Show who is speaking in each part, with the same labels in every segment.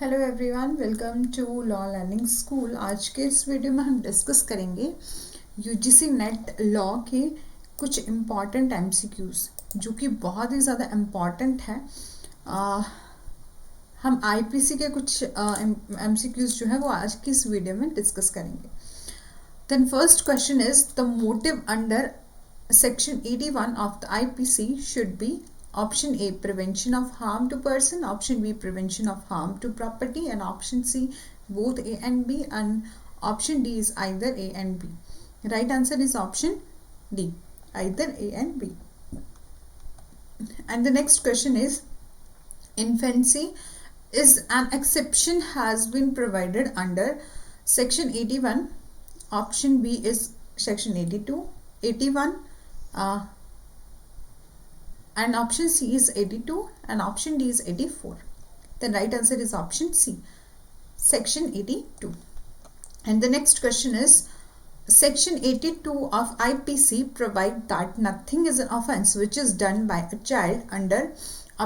Speaker 1: Hello everyone, welcome to law learning school. आज के इस वीडियो में हम डिस्कस करेंगे यूजीसी नेट लॉ के कुछ इम्पॉर्टेंट एमसीक्यूज जो कि बहुत ही ज़्यादा इम्पॉर्टेंट है। हम आईपीसी के कुछ एमसीक्यूज जो है वो आज की इस वीडियो में डिस्कस करेंगे। Then first question is the motive under section 81 of the IPC should be option A prevention of harm to person, option B prevention of harm to property, and option C both A and B, and option D is either A and B. Right answer is option D, either A and B. And the next question is infancy is an exception has been provided under section 81. Option B is section 82, 81, and option C is 82 and option D is 84. The right answer is option C, section 82. And the next question is section 82 of IPC provide that nothing is an offense which is done by a child under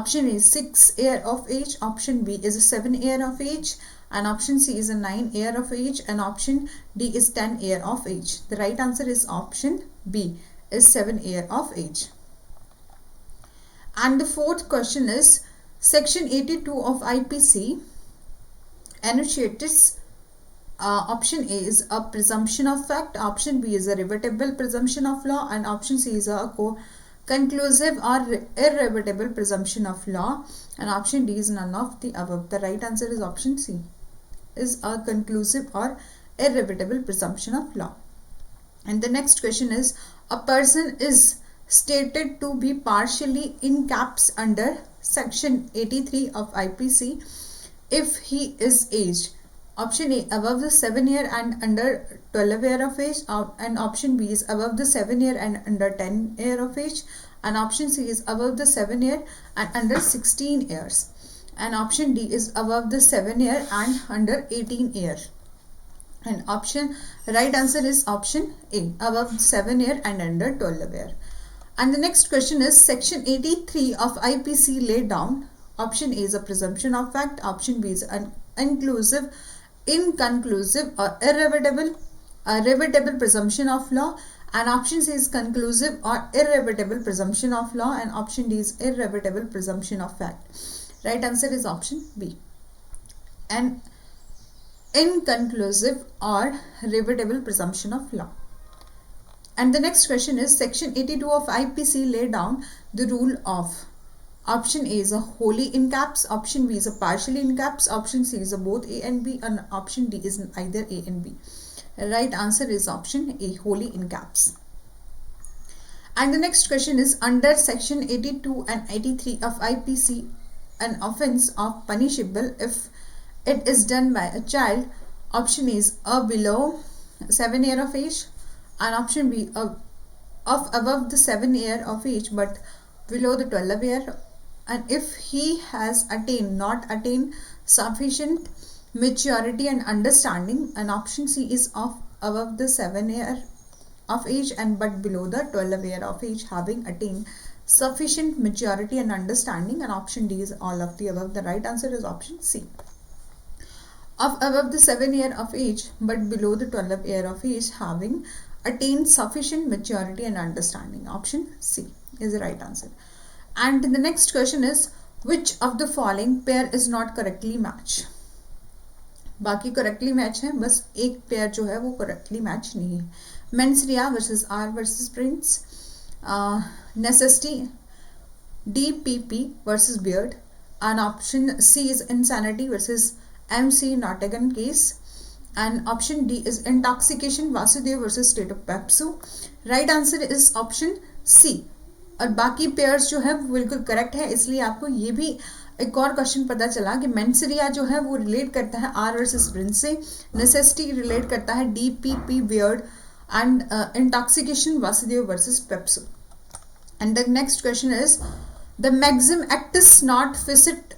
Speaker 1: option A 6 year of age, option B is 7 year of age, and option C is 9 year of age, and option D is 10 year of age. The right answer is option B, is 7 year of age. And the fourth question is section 82 of IPC enunciates option A is a presumption of fact, option B is a rebuttable presumption of law, and option C is a conclusive or irrebuttable presumption of law, and option D is none of the above. The right answer is option C, is a conclusive or irrebuttable presumption of law. And the next question is a person is stated to be partially in caps under section 83 of IPC if he is aged option A above the 7 year and under 12 year of age, and option B is above the 7 year and under 10 year of age, and option C is above the 7 year and under 16 years, and option D is above the 7 year and under 18 years. And option right answer is option A, above 7 year and under 12 year. And the next question is section 83 of IPC laid down option A is a presumption of fact, option B is an inclusive, inconclusive or rebuttable presumption of law, and option C is conclusive or irrebuttable presumption of law, and option D is irrebuttable presumption of fact. Right answer is option B, an inconclusive or rebuttable presumption of law. And the next question is section 82 of IPC laid down the rule of option A is a wholly in caps, option B is a partially in caps, option C is a both A and B, and option D is either A and B. Right answer is option A, wholly in caps. And the next question is under section 82 and 83 of IPC an offense of punishable if it is done by a child. Option A is a below 7 year of age, and option B of above the 7 year of age but below the 12 year, and if he has not attained sufficient maturity and understanding, and option C is of above the 7 year of age and but below the 12 year of age having attained sufficient maturity and understanding, and option D is all of the above. The right answer is option C, of above the 7 year of age but below the 12 year of age having attained sufficient maturity and understanding. Option C is the right answer. And the next question is which of the following pair is not correctly matched. बाकी correctly match है, बस एक pair जो है वो correctly match नहीं है. Mens rea versus R versus Prince, necessity DPP versus Beard, and option C is insanity versus MC Nottingham case, and option D is intoxication Vasudev versus state of Pepsu. Right answer is option C. और बाकी pairs जो है वो बिल्कुल correct है, इसलिए आपको ये भी एक और क्वेश्चन पता चला कि मेंसरिया जो है वो रिलेट करता है आर वर्सेस प्रिंस से, नेसेसिटी रिलेट करता है DPP Beard, and intoxication Vasudev versus Pepsu. And the next question is the maxim एक्टिस नॉट फिसिट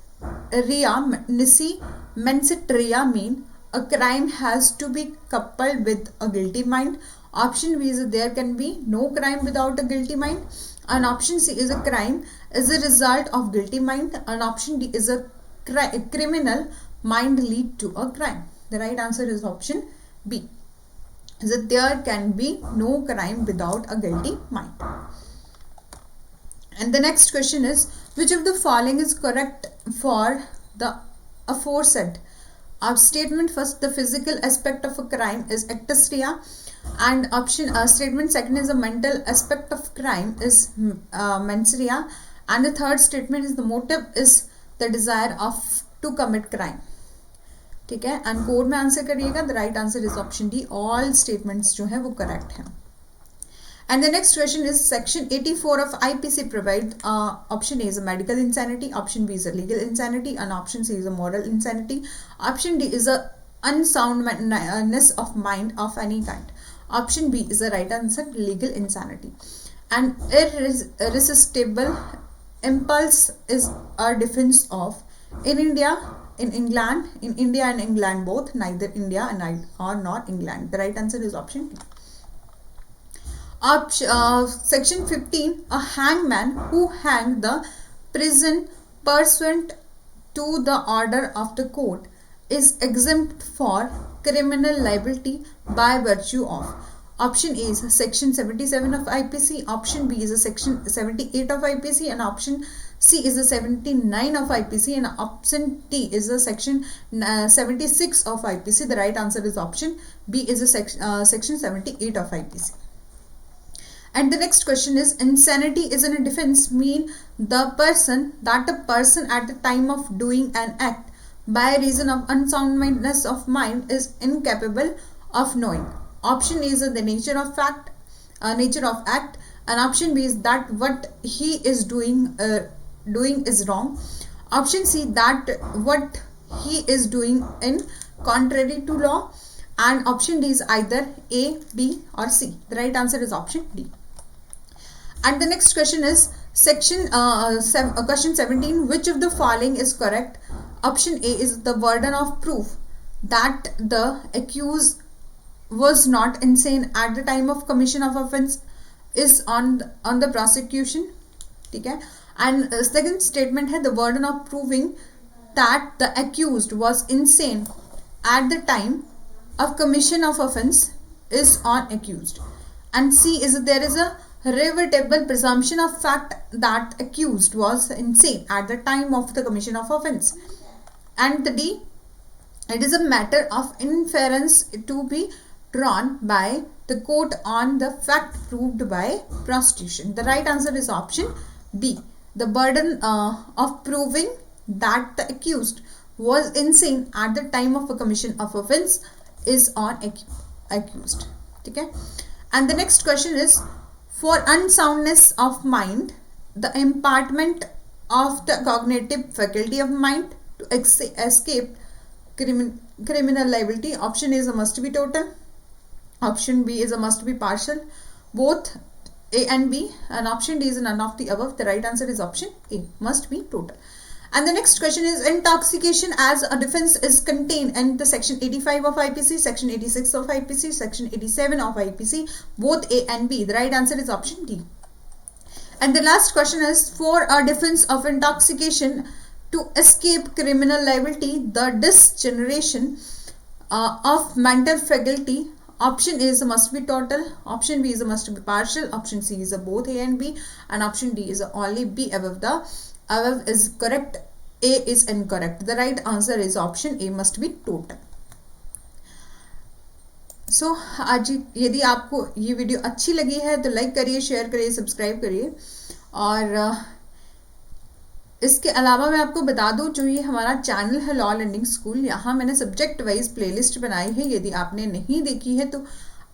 Speaker 1: रिया निसी मेंसिट रिया mean a crime has to be coupled with a guilty mind. Option B is there can be no crime without a guilty mind, and option C is a crime is a result of guilty mind, and option D is a criminal mind lead to a crime? The right answer is option B. That there can be no crime without a guilty mind. And the next question is, which of the following is correct for the aforesaid statement? First, the physical aspect of a crime is actus rea, and statement second is the mental aspect of crime is mens rea, and the third statement is the motive is the desire of to commit crime. ठीक है, and code में answer करिएगा. The right answer is option D. All statements जो है वो correct है. And the next question is section 84 of IPC provide option A is a medical insanity, option B is a legal insanity, and option C is a moral insanity. Option D is a unsoundness of mind of any kind. Option B is the right answer, legal insanity. And irresistible impulse is a defense of in India, in England, in India and England both, neither India and or not England. The right answer is option D. Section 15, a hangman who hanged the prison pursuant to the order of the court is exempt for criminal liability by virtue of. Option A is section 77 of IPC, option B is a section 78 of IPC, and option C is a 79 of IPC, and option D is a section 76 of IPC. The right answer is option B is a section 78 of IPC. And the next question is, insanity is in a defense mean that a person at the time of doing an act by reason of unsoundness of mind is incapable of knowing. Option A is the nature of act, and option B is that what he is doing is wrong. Option C, that what he is doing in contrary to law, and option D is either A, B or C. The right answer is option D. And the next question is question 17. Which of the following is correct? Option A is the burden of proof that the accused was not insane at the time of commission of offense is on the prosecution. ठीक है. And second statement है, the burden of proving that the accused was insane at the time of commission of offense is on accused. And C is there is a rebuttable presumption of fact that accused was insane at the time of the commission of offense. And the D, it is a matter of inference to be drawn by the court on the fact proved by prosecution. The right answer is option B. The burden of proving that the accused was insane at the time of a commission of offense is on accused. ठीक है. And the next question is, for unsoundness of mind, the impartment of the cognitive faculty of mind to escape criminal liability. Option A is a must be total, option B is a must be partial, both A and B, and option D is none of the above. The right answer is option A, must be total. And the next question is, intoxication as a defense is contained in the section 85 of IPC, section 86 of IPC, section 87 of IPC, both A and B. The right answer is option D. And the last question is, for a defense of intoxication to escape criminal liability, the disgeneration of mental faculty, option A is a must be total, option B is a must be partial, option C is a both A and B, and option D is a only B above is correct, A is incorrect. The right answer is option A, must be total. So आज यदि आपको ये video अच्छी लगी है तो like करिए, share करिए, सब्सक्राइब करिए. और इसके अलावा मैं आपको बता दूं, जो ये हमारा चैनल है लॉ लर्निंग स्कूल, यहाँ मैंने सब्जेक्ट वाइज प्लेलिस्ट बनाई है. यदि आपने नहीं देखी है तो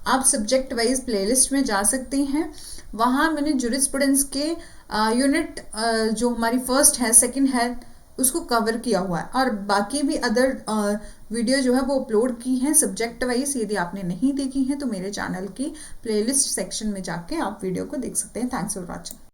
Speaker 1: आप सब्जेक्ट वाइज प्लेलिस्ट में जा सकते हैं. वहाँ मैंने जूरिस्प्रूडेंस के यूनिट जो हमारी फर्स्ट है, सेकंड है, उसको कवर किया हुआ है, और बाकी भी अदर वीडियो जो है वो अपलोड की हैं सब्जेक्ट वाइज. यदि आपने नहीं देखी है तो मेरे चैनल की प्लेलिस्ट सेक्शन में जाके आप वीडियो को देख सकते हैं. Thanks for watching.